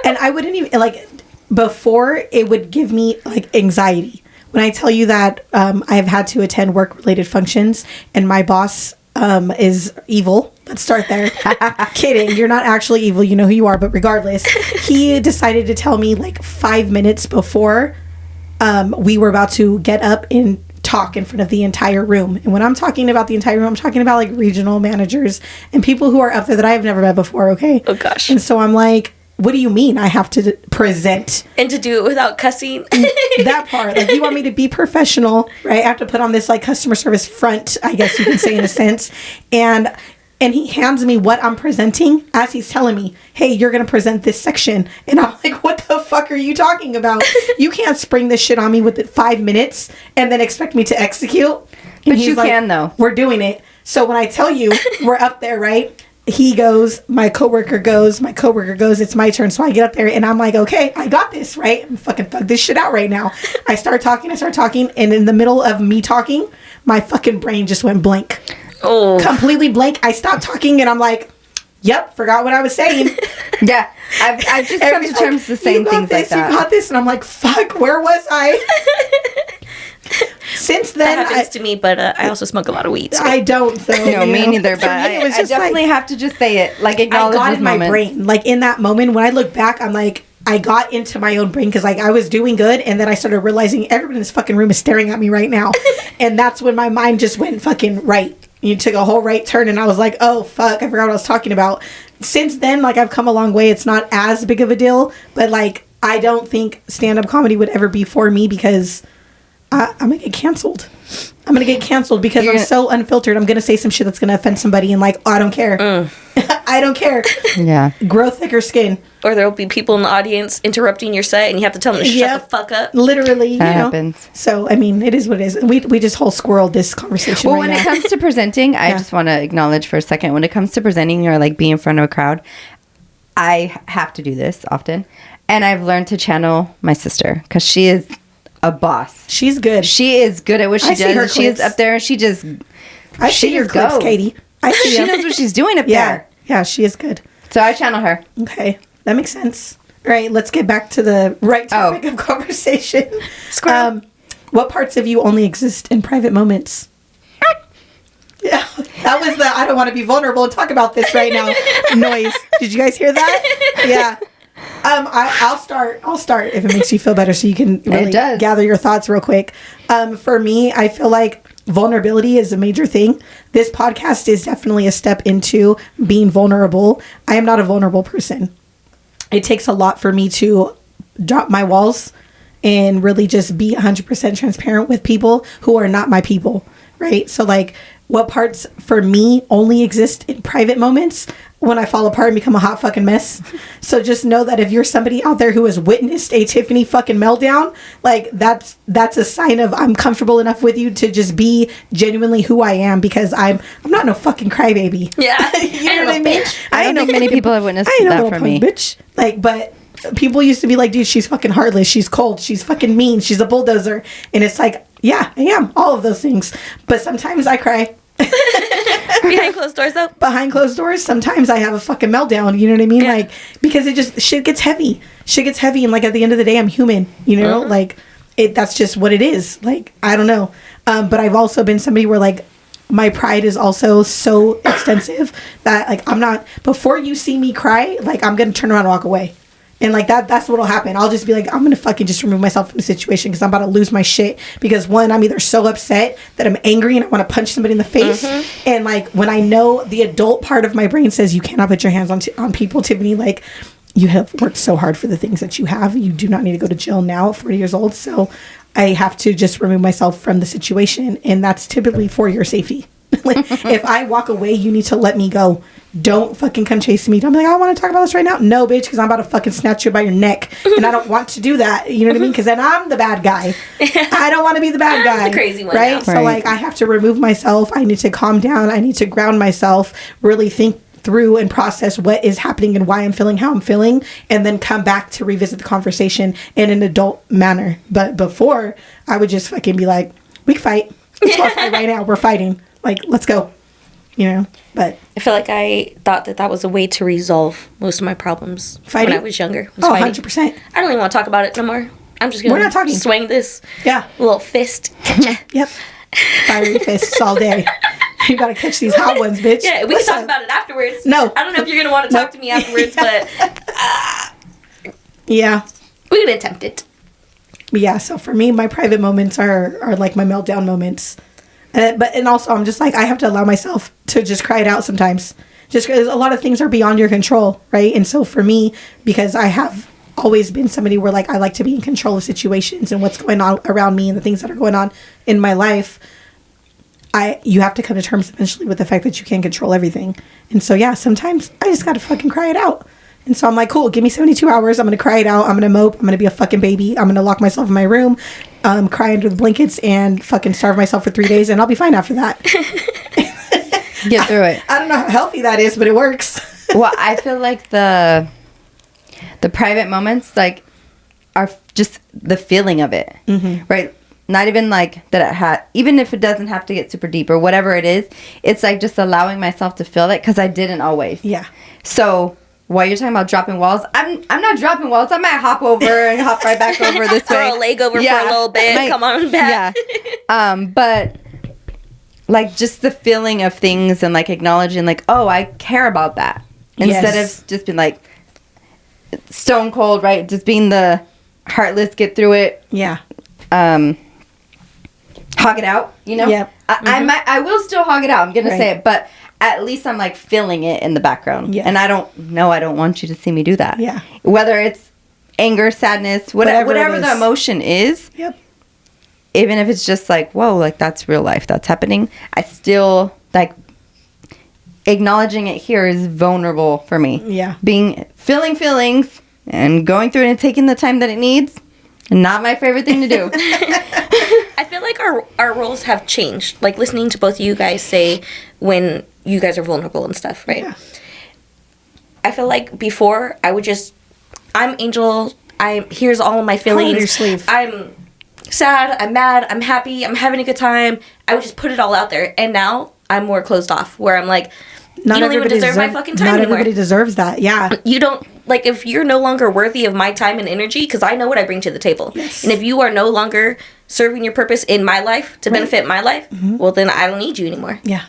And I wouldn't even, like, before it would give me, like, anxiety. When I tell you that I have had to attend work-related functions and my boss is evil. Let's start there. Kidding. You're not actually evil. You know who you are. But regardless, he decided to tell me like 5 minutes before we were about to get up and talk in front of the entire room. And when I'm talking about the entire room, I'm talking about like regional managers and people who are up there that I have never met before, okay? Oh, gosh. And so I'm like, what do you mean I have to present? And to do it without cussing. That part. Like, you want me to be professional, right? I have to put on this like customer service front, I guess you can say, in a sense. And he hands me what I'm presenting as he's telling me, hey, you're going to present this section. And I'm like, what the fuck are you talking about? You can't spring this shit on me with 5 minutes and then expect me to execute. And But he's you like, can, though. We're doing it. So when I tell you we're up there, right? He goes, my coworker goes, it's my turn. So I get up there and I'm like, okay, I got this, right? I'm fucking thug this shit out right now. I start talking. And in the middle of me talking, my fucking brain just went blank. Oh. Completely blank. I stopped talking and I'm like, yep, forgot what I was saying. Yeah. I've just come to terms with the same things like that. You got this. And I'm like, fuck, where was I? Since then, that happens to me, but I also smoke a lot of weed. So. I don't, though. No, me neither, but I definitely have to just say it. Like, acknowledge I got those in my moments. brain. Like, in that moment, when I look back, I'm like, I got into my own brain because, like, I was doing good, and then I started realizing everyone in this fucking room is staring at me right now. And that's when my mind just went fucking right. You took a whole right turn, and I was like, oh, fuck, I forgot what I was talking about. Since then, like, I've come a long way. It's not as big of a deal, but, like, I don't think stand-up comedy would ever be for me because I'm going to get canceled. I'm going to get canceled because I'm so unfiltered. I'm going to say some shit that's going to offend somebody and, like, oh, I don't care. I don't care. Yeah. Grow thicker skin. Or there'll be people in the audience interrupting your set and you have to tell them to shut the fuck up. Literally, that happens. So, I mean, it is what it is. We just whole squirreled this conversation Well, when it comes to presenting, I just want to acknowledge for a second, when it comes to presenting or, like, being in front of a crowd, I have to do this often. And I've learned to channel my sister because she is a boss. She's good. She is good at what she does. Her She is up there and she just... I see your clips, Katie. She knows what she's doing up there. Yeah, she is good. So I channel her. Okay, that makes sense. All right, let's get back to the right topic of conversation. What parts of you only exist in private moments? Yeah, that was the I don't want to be vulnerable and talk about this right now noise. Did you guys hear that? Yeah. I'll start if it makes you feel better so you can really gather your thoughts real quick. For me, I feel like vulnerability is a major thing. This podcast is definitely a step into being vulnerable. I am not a vulnerable person. It takes a lot for me to drop my walls and really just be 100% transparent with people who are not my people, right? So, like, what parts for me only exist in private moments when I fall apart and become a hot fucking mess. So just know that if you're somebody out there who has witnessed a Tiffany fucking meltdown, like, that's a sign of I'm comfortable enough with you to just be genuinely who I am, because I'm not no fucking crybaby. Yeah. You know what I mean? I don't think many people have witnessed that from me. Bitch. Like, but people used to be like, dude, she's fucking heartless, she's cold, she's fucking mean, she's a bulldozer. And it's like, yeah, I am all of those things. But sometimes I cry. Behind closed doors, though? Behind closed doors, sometimes I have a fucking meltdown, you know what I mean? Yeah. Like, because it just, shit gets heavy. And, like, at the end of the day, I'm human, you know? Like, that's just what it is. Like, I don't know. But I've also been somebody where, like, my pride is also so extensive that, like, I'm not, before you see me cry, like, I'm going to turn around and walk away. And, like, that's what'll happen. I'll just be like, I'm going to fucking just remove myself from the situation because I'm about to lose my shit. Because, one, I'm either so upset that I'm angry and I want to punch somebody in the face. And, like, when I know the adult part of my brain says you cannot put your hands on people, Tiffany, like, you have worked so hard for the things that you have. You do not need to go to jail now at 40 years old. So I have to just remove myself from the situation. And that's typically for your safety. Like, if I walk away, you need to let me go. Don't fucking come chasing me. Don't be like, I want to talk about this right now. No, bitch, because I'm about to fucking snatch you by your neck. And I don't want to do that. You know what I mean? Because then I'm the bad guy. I don't want to be the bad guy. The crazy one. Right? So, like, I have to remove myself. I need to calm down. I need to ground myself. Really think through and process what is happening and why I'm feeling how I'm feeling. And then come back to revisit the conversation in an adult manner. But before, I would just fucking be like, we can fight. Let's go fight right now. We're fighting. Like, let's go. You know, but I feel like I thought that was a way to resolve most of my problems fighting? when I was younger. 100%. I don't even want to talk about it no more. I'm just going to swing this little fist. Yep. Fiery fists all day. You got to catch these hot ones, bitch. Yeah, we can talk about it afterwards. No. I don't know if you're going to want to talk to me afterwards, but yeah. we can attempt it. But yeah, so for me, my private moments are like my meltdown moments. And also, I'm just like, I have to allow myself to just cry it out sometimes. Just because a lot of things are beyond your control, right? And so for me, because I have always been somebody where like I like to be in control of situations and what's going on around me and the things that are going on in my life, you have to come to terms eventually with the fact that you can't control everything. And so yeah, sometimes I just gotta fucking cry it out. And so I'm like, cool, give me 72 hours. I'm going to cry it out. I'm going to mope. I'm going to be a fucking baby. I'm going to lock myself in my room, cry under the blankets, and fucking starve myself for 3 days, and I'll be fine after that. Get through it. I don't know how healthy that is, but it works. Well, I feel like the private moments, like, are just the feeling of it, right? Not even like that even if it doesn't have to get super deep or whatever it is, it's like just allowing myself to feel it because I didn't always. Yeah. So while you're talking about dropping walls, I'm not dropping walls. I might hop over and hop right back over this way. Throw a leg over for a little bit. Come on back. Yeah. But like just the feeling of things and like acknowledging like, oh, I care about that. Instead of just being like stone cold, right? Just being the heartless, get through it. Yeah. Hog it out, you know? Yep. I will still hog it out. I'm going to say it, but at least I'm like feeling it in the background. Yeah. And I don't want you to see me do that. Yeah. Whether it's anger, sadness, whatever the emotion is. Yep. Even if it's just like, whoa, like that's real life. That's happening. I still like acknowledging it here is vulnerable for me. Yeah. Feeling feelings and going through it and taking the time that it needs. Not my favorite thing to do. I feel like our roles have changed. Like listening to both of you guys say when you guys are vulnerable and stuff, right? Yeah. I feel like before I would I'm Angel. Here's all of my feelings. Your sleeve. I'm sad. I'm mad. I'm happy. I'm having a good time. I would just put it all out there. And now I'm more closed off, where I'm like, you don't even deserve my fucking time anymore. Not everybody deserves that. Yeah. You don't, like, if you're no longer worthy of my time and energy, because I know what I bring to the table. Yes. And if you are no longer serving your purpose in my life to benefit my life, well, then I don't need you anymore. Yeah.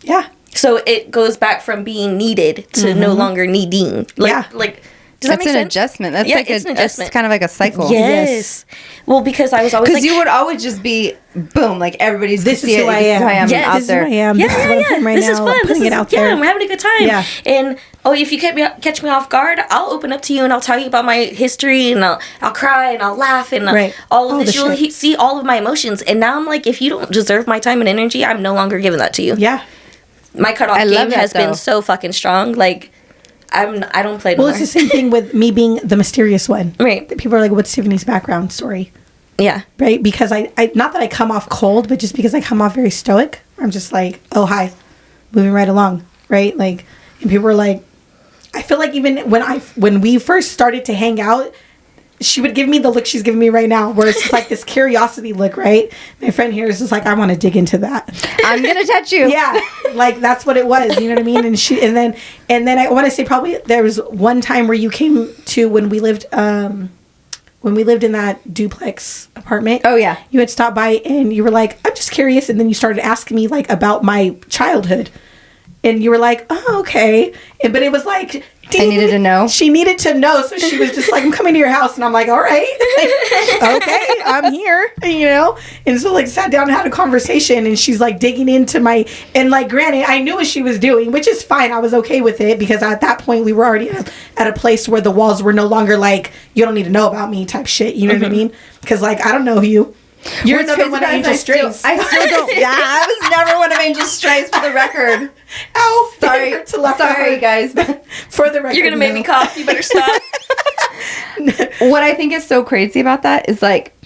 Yeah. So it goes back from being needed to no longer needing. Like, does that make sense? That's an adjustment. That's like an adjustment. It's kind of like a cycle. Yes. Well, because I was always because you would always just be boom, like everybody's. This is who I am. Yes, out there. This is who I am. This is what I'm doing right now. This is fun. Putting it out there. Yeah, I'm having a good time. Yeah. And if you catch me off guard, I'll open up to you and I'll tell you about my history and I'll cry and I'll laugh and all of this. You'll see all of my emotions. And now I'm like, if you don't deserve my time and energy, I'm no longer giving that to you. Yeah. My cutoff game has been so fucking strong. Like. I don't play no more. Well, it's the same thing with me being the mysterious one. Right. People are like, what's Tiffany's background story? Yeah. Right? Because I not that I come off cold, but just because I come off very stoic. I'm just like, oh, hi. Moving right along. Right? Like, and people are like, I feel like even when we first started to hang out, she would give me the look she's giving me right now, where it's just like this curiosity look, right? My friend here is just like, I want to dig into that. I'm gonna touch you. Yeah, like that's what it was. You know what I mean? And then I want to say probably there was one time where you came to when we lived in that duplex apartment. Oh yeah, you had stopped by and you were like, I'm just curious, and then you started asking me like about my childhood. And you were like, oh, okay. But it was like... I needed to know. She needed to know. So she was just like, I'm coming to your house. And I'm like, all right. Okay, I'm here. You know? And so like sat down and had a conversation. And she's like digging into my... And like granted, I knew what she was doing, which is fine. I was okay with it. Because at that point, we were already at a place where the walls were no longer like, you don't need to know about me type shit. You know what I mean? Because like, I don't know you. You're another one of Angel Strays. I still don't. Yeah, I was never one of Angel Strays for the record. Oh, sorry, guys. For the record, you're gonna make me cough. You better stop. What I think is so crazy about that is like,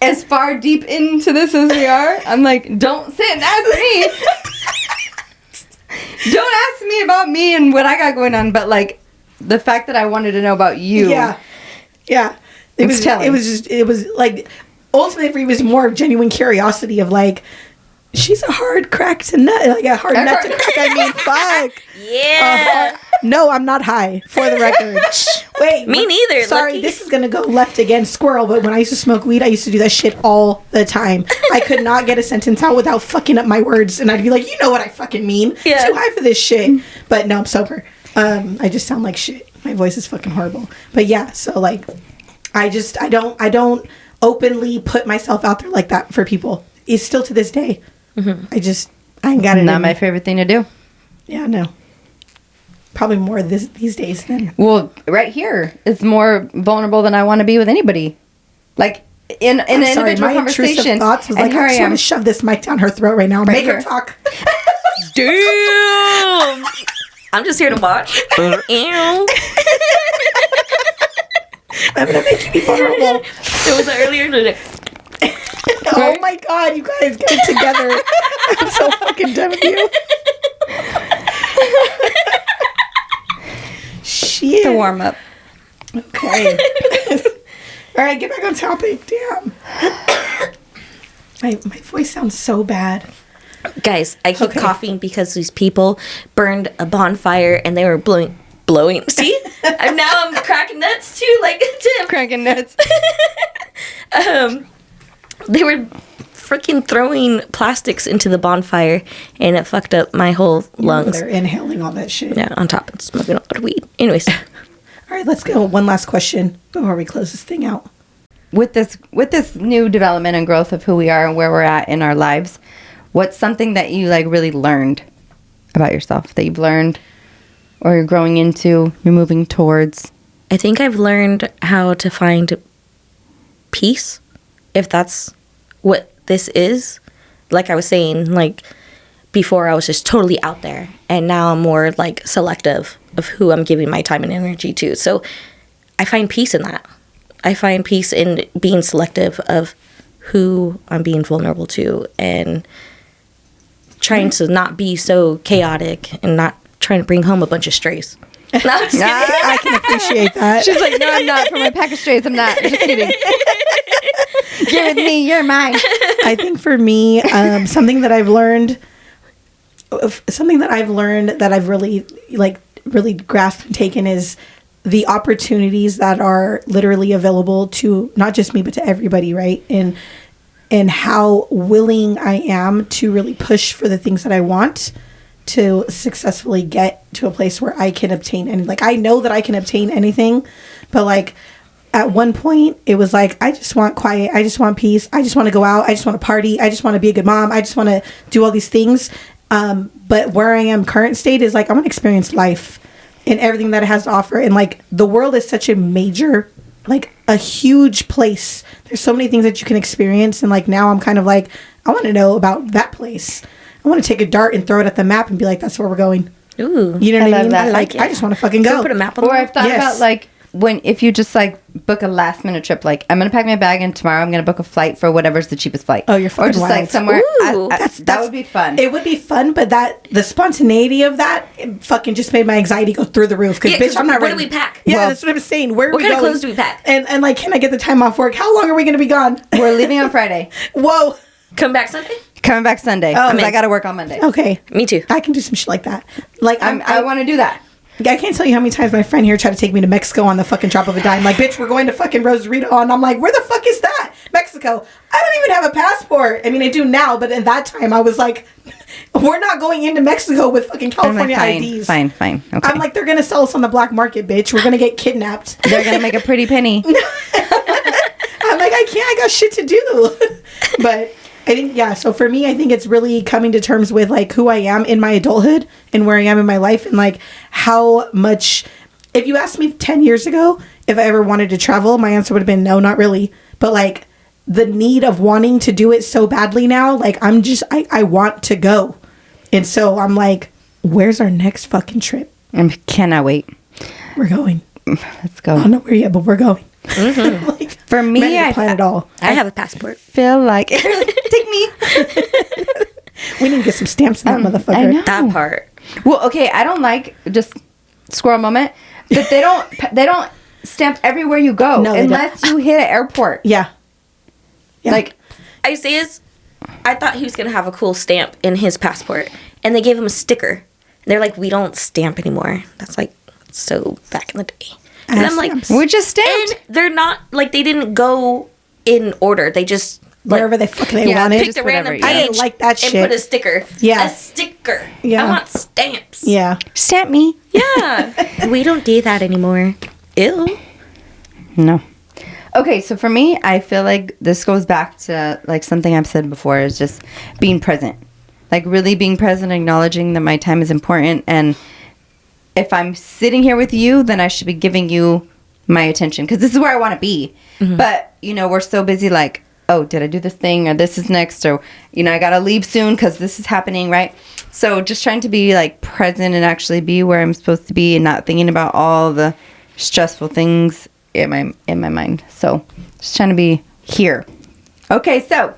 as far deep into this as we are, I'm like, don't sit and ask me. Don't ask me about me and what I got going on. But like, the fact that I wanted to know about you. Yeah. It was like, ultimately it was more of genuine curiosity of like, she's a hard crack to nut, like a hard nut to crack. I mean, fuck. Yeah. No, I'm not high, for the record. Wait. Me neither. Sorry, this is going to go left again, squirrel, but when I used to smoke weed, I used to do that shit all the time. I could not get a sentence out without fucking up my words, and I'd be like, you know what I fucking mean. Yeah. Too high for this shit. But no, I'm sober. I just sound like shit. My voice is fucking horrible. But yeah, so like... I don't openly put myself out there like that for people. It's still to this day. I ain't got it. Not my favorite thing to do. Yeah, no. Probably more these days than. Well, right here, it's more vulnerable than I want to be with anybody. Like in an individual my conversation. intrusive thoughts was like, I just want to shove this mic down her throat right now. Make her talk. Damn. I'm just here to watch. Ew. I'm gonna make you be vulnerable. It was earlier today. Oh my god, you guys get it together. I'm so fucking done with you. Shit. To warm up. Okay. All right, get back on topic. Damn. My voice sounds so bad. Guys, I keep coughing because these people burned a bonfire and they were blowing. See? And now I'm cracking nuts too, like Tim. Cracking nuts. They were freaking throwing plastics into the bonfire and it fucked up my whole lungs. They're inhaling all that shit. Yeah, on top of smoking a lot of weed. Anyways. All right, let's go. One last question before we close this thing out. With this new development and growth of who we are and where we're at in our lives, what's something that you like really learned about yourself that you've learned or you're growing into, you're moving towards? I think I've learned how to find peace, if that's what this is. Like I was saying, like before I was just totally out there, and now I'm more like selective of who I'm giving my time and energy to. So I find peace in that. I find peace in being selective of who I'm being vulnerable to and trying to not be so chaotic and not trying to bring home a bunch of strays. No, I'm just kidding. I can appreciate that. She's like, no, I'm not. For my pack of strays, I'm not. Just kidding. Give it me. You're mine. I think for me, something that I've learned that I've really grasped and taken is the opportunities that are literally available to not just me, but to everybody, right? And how willing I am to really push for the things that I want to successfully get to a place where I can obtain. And like, I know that I can obtain anything, but like at one point it was like, I just want quiet. I just want peace. I just want to go out. I just want to party. I just want to be a good mom. I just want to do all these things. But where I am current state is like, I want to experience life and everything that it has to offer. And like, the world is such a major, like a huge place. There's so many things that you can experience. And like, now I'm kind of like, I want to know about that place. I want to take a dart and throw it at the map and be like, that's where we're going. Ooh. You know what I mean? that. Like, I just want to fucking go. Put a map on Or I've thought about like, if you just like book a last minute trip, like I'm gonna pack my bag and tomorrow I'm gonna book a flight for whatever's the cheapest flight. Oh, you're fucking Or just wild. like somewhere. Ooh, that would be fun. It would be fun, but the spontaneity of that fucking just made my anxiety go through the roof. Because bitch, I'm not what ready. do we pack? Yeah, Well, that's what I'm saying. Where are What we kind of going? clothes do we pack? And like, can I get the time off work? How long are we gonna be gone? We're leaving on Friday. Whoa. Come back Sunday? Coming back Sunday. Oh, Because man. I gotta work on Monday. Okay. Me too. I can do some shit like that. Like I want to do that. I can't tell you how many times my friend here tried to take me to Mexico on the fucking drop of a dime. Like, bitch, we're going to fucking Rosarito. And I'm like, where the fuck is that? Mexico. I don't even have a passport. I mean, I do now, but at that time I was like, we're not going into Mexico with fucking California IDs. Fine. Okay. I'm like, they're going to sell us on the black market, bitch. We're going to get kidnapped. They're gonna make a pretty penny. I'm like, I got shit to do. But I think, yeah, so for me, I think it's really coming to terms with like who I am in my adulthood and where I am in my life and like how much, if you asked me 10 years ago if I ever wanted to travel, my answer would have been no, not really. But like the need of wanting to do it so badly now, like I want to go. And so I'm like, where's our next fucking trip? I cannot wait. We're going. Let's go. I don't know where yet, but we're going. Mm-hmm. Like, For me, ready to plan it all. I have a passport. feel like take me. We need to get some stamps in that motherfucker. I know. That part. Well, okay, I don't like just squirrel moment, but they don't stamp everywhere you go No, they unless you hit an airport. Yeah. Like Isaiah's, I thought he was going to have a cool stamp in his passport. And they gave him a sticker. And they're like, we don't stamp anymore. That's like so back in the day. And I'm like, Stamps. we just stamped. and they're not, like, they didn't go in order. They just, like, Wherever they fucking they Yeah, wanted. picked just a random whatever, page yeah. I didn't like that and shit. put a sticker. Yeah. A sticker. Yeah. I want stamps. Yeah. Stamp me. Yeah. We don't do that anymore. Ew. No. Okay, so for me, I feel like this goes back to like something I've said before is just being present. Like really being present, acknowledging that my time is important. And if I'm sitting here with you, then I should be giving you my attention because this is where I want to be. But, you know, we're so busy like, oh, did I do this thing or this is next or, you know, I got to leave soon because this is happening, right? So just trying to be like present and actually be where I'm supposed to be and not thinking about all the stressful things in my mind. So just trying to be here. Okay, so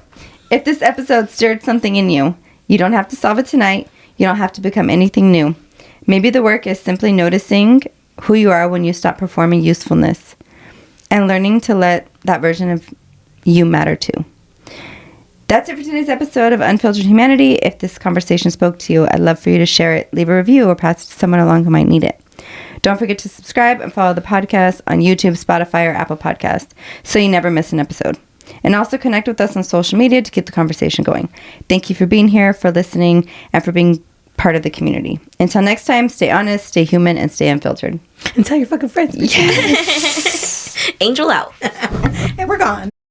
if this episode stirred something in you, you don't have to solve it tonight. You don't have to become anything new. Maybe the work is simply noticing who you are when you stop performing usefulness and learning to let that version of you matter too. That's it for today's episode of Unfiltered Humanity. If this conversation spoke to you, I'd love for you to share it, leave a review, or pass it to someone along who might need it. Don't forget to subscribe and follow the podcast on YouTube, Spotify, or Apple Podcasts so you never miss an episode. And also connect with us on social media to keep the conversation going. Thank you for being here, for listening, and for being part of the community. Until next time, stay honest, stay human, and stay unfiltered. And tell your fucking friends. Yes. Angel out. And we're gone.